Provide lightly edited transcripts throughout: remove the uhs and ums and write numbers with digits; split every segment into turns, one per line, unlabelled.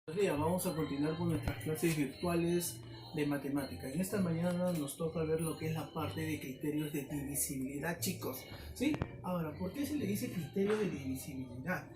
Buenos días, vamos a continuar con nuestras clases virtuales de matemática. En esta mañana nos toca ver lo que es la parte de criterios de divisibilidad, chicos. ¿Sí? Ahora, ¿por qué se le dice criterio de divisibilidad?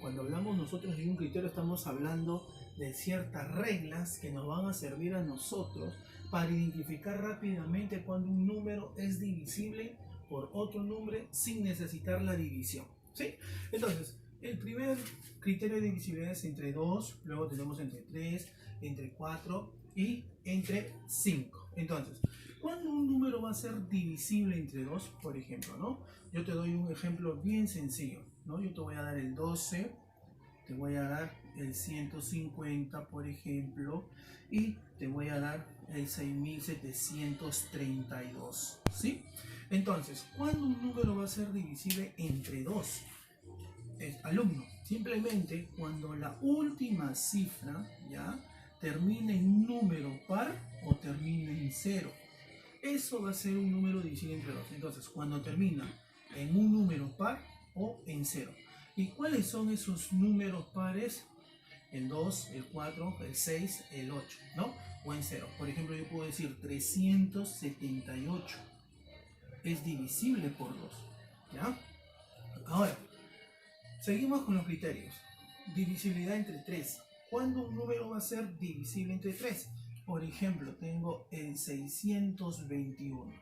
Cuando hablamos nosotros de un criterio estamos hablando de ciertas reglas que nos van a servir a nosotros para identificar rápidamente cuando un número es divisible por otro número sin necesitar la división. ¿Sí? Entonces, el primer criterio de divisibilidad es entre 2, luego tenemos entre 3, entre 4 y entre 5. Entonces, ¿cuándo un número va a ser divisible entre 2? Por ejemplo, ¿no? Yo te doy un ejemplo bien sencillo, ¿no? Yo te voy a dar el 12, te voy a dar el 150, por ejemplo, y te voy a dar el 6732, ¿sí? Entonces, ¿cuándo un número va a ser divisible entre 2? Alumno, simplemente cuando la última cifra ya termine en número par o termine en 0. Eso va a ser un número divisible entre 2. Entonces, cuando termina en un número par o en 0. ¿Y cuáles son esos números pares? El 2, el 4, el 6, el 8, ¿no? O en 0. Por ejemplo, yo puedo decir 378 es divisible por 2, ¿ya? Ahora, seguimos con los criterios. Divisibilidad entre 3. ¿Cuándo un número va a ser divisible entre 3? Por ejemplo, tengo el 621.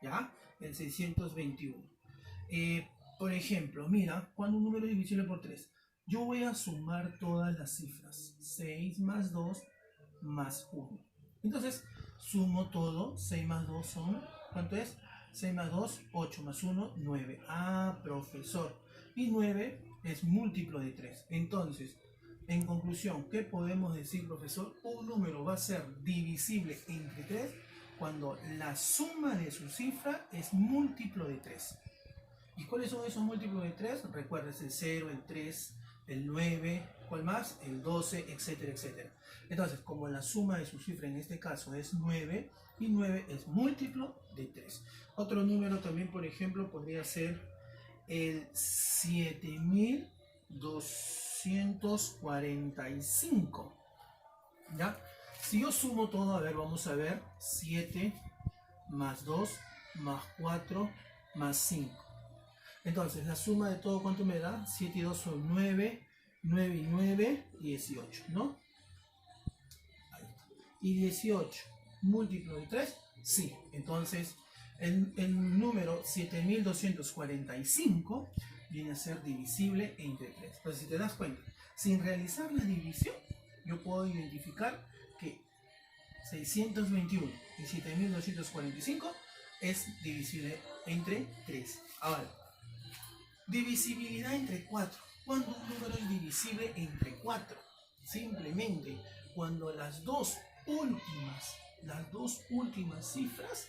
¿Ya? El 621. Por ejemplo, mira, cuando un número es divisible por 3. Yo voy a sumar todas las cifras. 6 más 2 más 1. Entonces, sumo todo. 6 más 2 son, ¿cuánto es? 6 más 2, 8 más 1, 9. Profesor. Y 9 es múltiplo de 3. Entonces, en conclusión, ¿qué podemos decir, profesor? Un número va a ser divisible entre 3 cuando la suma de su cifra es múltiplo de 3. ¿Y cuáles son esos múltiplos de 3? Recuerda, es el 0, el 3, el 9, ¿cuál más? El 12, etcétera, etcétera. Entonces, como la suma de su cifra en este caso es 9, y 9 es múltiplo de 3. Otro número también, por ejemplo, podría ser el 7245. ¿Ya? Si yo sumo todo, a ver, vamos a ver, 7 más 2 más 4 más 5. Entonces, la suma de todo, ¿cuánto me da? 7 y 2 son 9, 9 y 9, 18, ¿no? Ahí está. Y 18, múltiplo de 3, sí. Entonces, el número 7245 viene a ser divisible entre 3. Entonces, si te das cuenta, sin realizar la división, yo puedo identificar que 621 y 7245 es divisible entre 3. Ahora, divisibilidad entre 4. ¿Cuándo un número es divisible entre 4? Simplemente cuando las dos últimas cifras,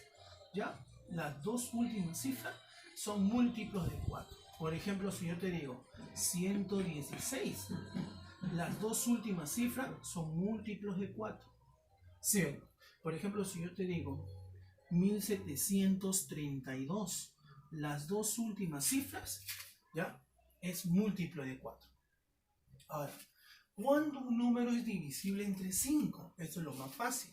¿ya? Las dos últimas cifras son múltiplos de 4. Por ejemplo, si yo te digo 116, las dos últimas cifras son múltiplos de 4. ¿Sí? Por ejemplo, si yo te digo 1732, las dos últimas cifras, ¿ya? Es múltiplo de 4. Ahora, ¿cuándo un número es divisible entre 5? Esto es lo más fácil.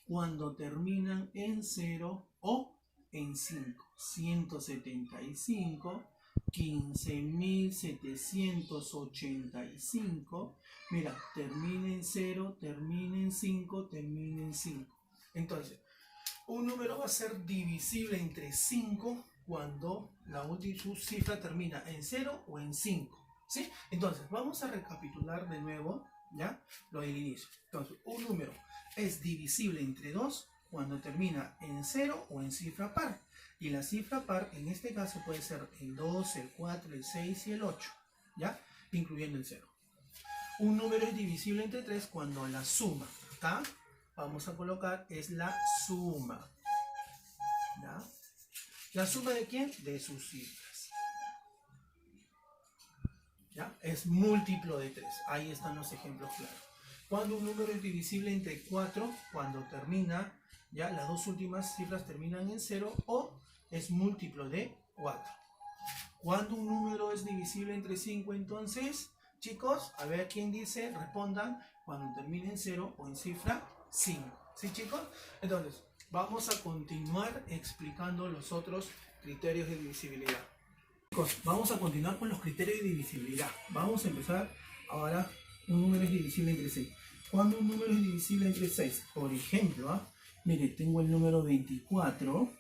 Cuando terminan en 0 o en 5. 175, 15.785. Mira, termina en 0, termina en 5, termina en 5. Entonces, un número va a ser divisible entre 5 cuando la última cifra termina en 0 o en 5. ¿Sí? Entonces, vamos a recapitular de nuevo, ¿ya? Lo del inicio. Entonces, un número es divisible entre 2 cuando termina en 0 o en cifra par. Y la cifra par, en este caso, puede ser el 2, el 4, el 6 y el 8, ¿ya? Incluyendo el 0. Un número es divisible entre 3 cuando la suma, acá, vamos a colocar, es la suma. ¿Ya? ¿La suma de quién? De sus cifras. ¿Ya? Es múltiplo de 3. Ahí están los ejemplos claros. Cuando un número es divisible entre 4, cuando termina, ya las dos últimas cifras terminan en 0 o es múltiplo de 4. Cuando un número es divisible entre 5, entonces, chicos, a ver quién dice, respondan, cuando termine en 0 o en cifra 5. ¿Sí, chicos? Entonces, vamos a continuar explicando los otros criterios de divisibilidad. Chicos, vamos a continuar con los criterios de divisibilidad. Vamos a empezar ahora. Un número es divisible entre 6. ¿Cuándo un número es divisible entre 6? Por ejemplo, mire, tengo el número 24,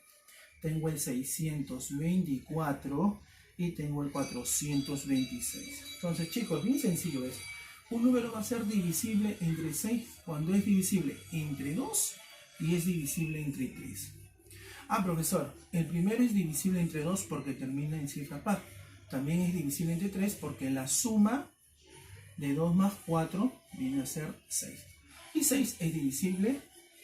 tengo el 624 y tengo el 426. Entonces, chicos, bien sencillo es. Un número va a ser divisible entre 6 cuando es divisible entre 2 y es divisible entre 3. Profesor, el primero es divisible entre 2 porque termina en cifra par. También es divisible entre 3 porque la suma de 2 más 4 viene a ser 6. Y 6 es divisible,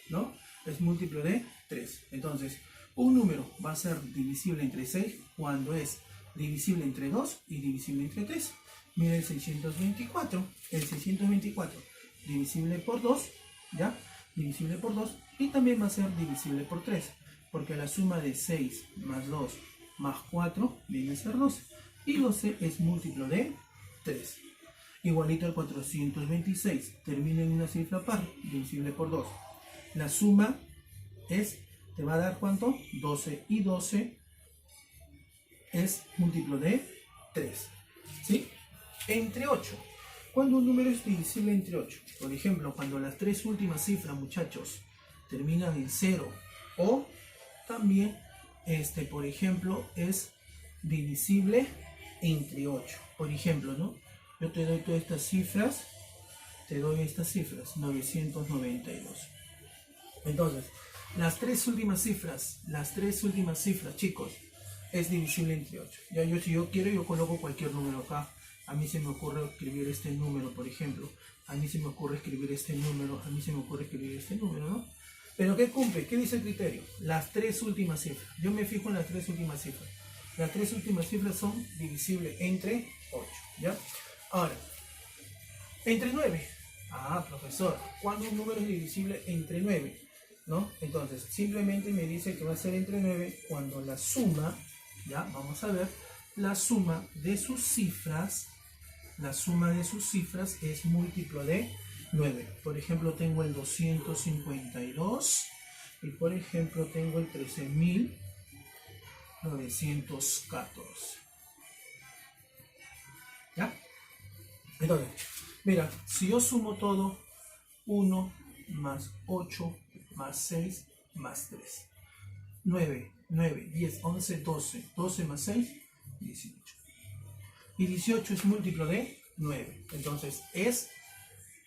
¿no? Es múltiplo de 3. Entonces, un número va a ser divisible entre 6 cuando es divisible entre 2 y divisible entre 3. Mira el 624. El 624 divisible por 2, ¿ya? Divisible por 2. Y también va a ser divisible por 3. Porque la suma de 6 más 2 más 4 viene a ser 12. Y 12 es múltiplo de 3. Igualito al 426. Termina en una cifra par, divisible por 2. La suma te va a dar ¿cuánto? 12. Y 12 es múltiplo de 3. ¿Sí? Entre 8. Cuando un número es divisible entre 8. Por ejemplo, cuando las tres últimas cifras, muchachos, terminan en 0. O también, por ejemplo, es divisible entre 8. Por ejemplo, ¿no? Yo te doy todas estas cifras, 992. Entonces, las tres últimas cifras, chicos, es divisible entre 8. Ya si yo quiero, yo coloco cualquier número acá. A mí se me ocurre escribir este número, por ejemplo. A mí se me ocurre escribir este número. A mí se me ocurre escribir este número, ¿no? Pero ¿qué cumple? ¿Qué dice el criterio? Las tres últimas cifras. Yo me fijo en las tres últimas cifras. Las tres últimas cifras son divisibles entre 8, ¿ya? Ahora, entre 9. Profesor, ¿cuándo un número es divisible entre 9? ¿No? Entonces, simplemente me dice que va a ser entre 9 cuando la suma, ya, vamos a ver, la suma de sus cifras es múltiplo de 9. Por ejemplo, tengo el 252 y por ejemplo tengo el 13.914. ¿Ya? Entonces, mira, si yo sumo todo, 1 más 8 más 6 más 3. 9, 10, 11, 12. 12 más 6, 18. Y 18 es múltiplo de 9. Entonces, es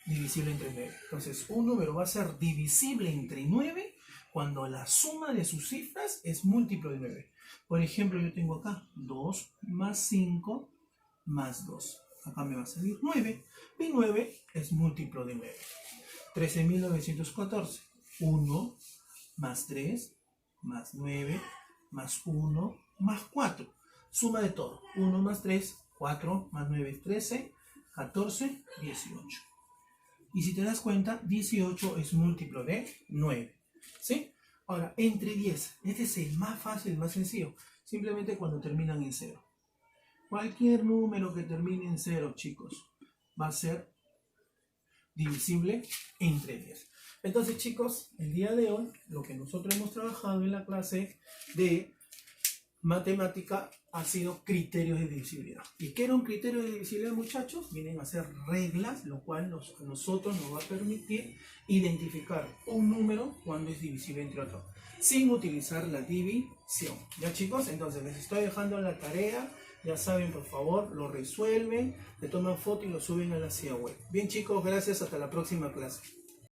divisible entre 9. Entonces, un número va a ser divisible entre 9 cuando la suma de sus cifras es múltiplo de 9. Por ejemplo, yo tengo acá 2 más 5 más 2. Acá me va a salir 9. Y 9 es múltiplo de 9. 13.914. 1 más 3 más 9 más 1 más 4. Suma de todo. 1 más 3, 4 más 9, 13, 14, 18. Y si te das cuenta, 18 es múltiplo de 9. ¿Sí? Ahora, entre 10. Este es el más fácil, el más sencillo. Simplemente cuando terminan en 0. Cualquier número que termine en 0, chicos, va a ser divisible entre 10. Entonces, chicos, el día de hoy, lo que nosotros hemos trabajado en la clase de matemática ha sido criterios de divisibilidad. ¿Y qué era un criterio de divisibilidad, muchachos? Vienen a ser reglas, lo cual a nosotros nos va a permitir identificar un número cuando es divisible entre otro, sin utilizar la división. ¿Ya, chicos? Entonces, les estoy dejando la tarea. Ya saben, por favor, lo resuelven, le toman foto y lo suben a la CIA web. Bien, chicos, gracias. Hasta la próxima clase.